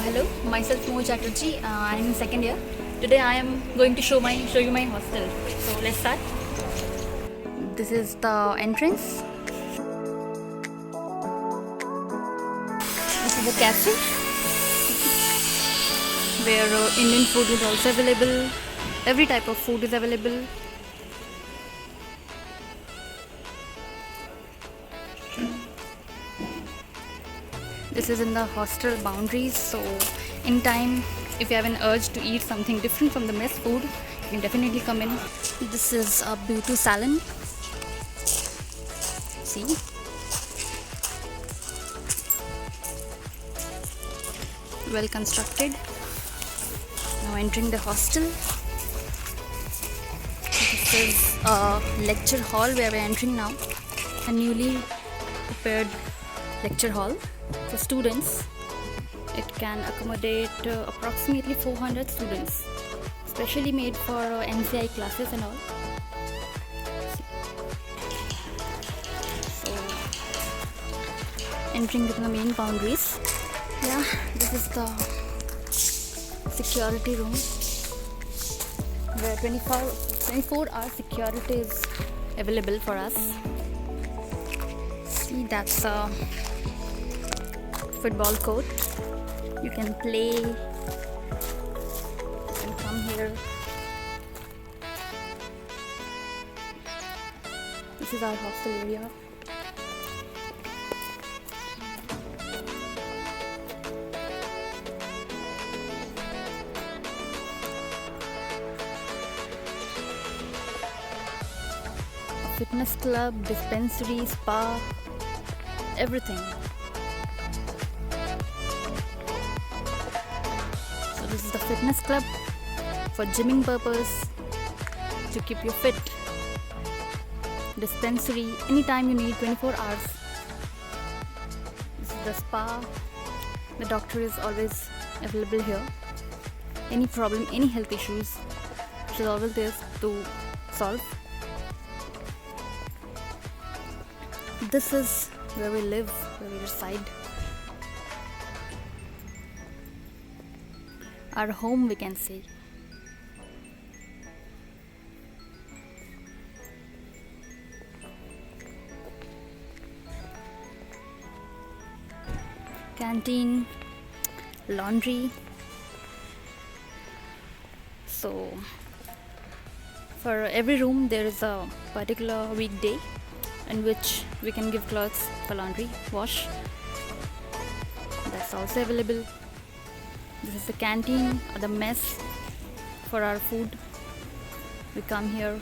Hello, myself Mo Chatterjee. I am in second year. Today I am going to show you my hostel. So let's start. This is the entrance. This is the cafe where Indian food is also available. Every type of food is available. This is in the hostel boundaries, so in time, if you have an urge to eat something different from the mess food, you can definitely come in. This is a beauty salon. See? Well constructed. Now entering the hostel. This is a lecture hall where we're entering now. A newly prepared lecture hall for students. It can accommodate approximately 400 students, specially made for NCI classes and all. So, entering within the main boundaries. Yeah, this is the security room where 24-hour security is available for us. See, that's a football court. You can play. You can come here. This is our hostel area. A fitness club, dispensary, spa, everything. So this is the fitness club for gymming purpose, to keep you fit. Dispensary, anytime you need, 24 hours. This is the spa. The doctor is always available here. Any problem, any health issues, she's always there to solve. This is where we live, where we reside. Our home, we can say. Canteen, laundry. So for every room there is a particular weekday in which we can give clothes for laundry, wash. That's also available. This is the canteen or the mess for our food. We come here.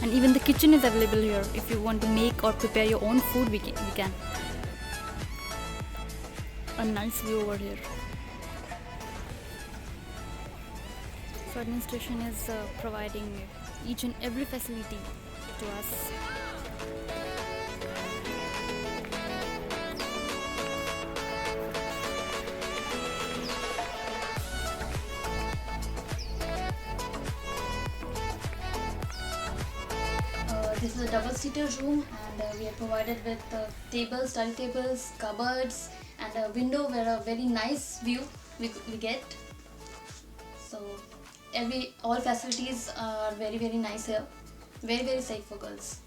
And even the kitchen is available here. If you want to make or prepare your own food, we can. A nice view over here. So administration is providing each and every facility to us. This is a double-seater room, and we are provided with tables, study tables, cupboards, and a window where a very nice view we get. So all facilities are very nice here. Very safe for girls.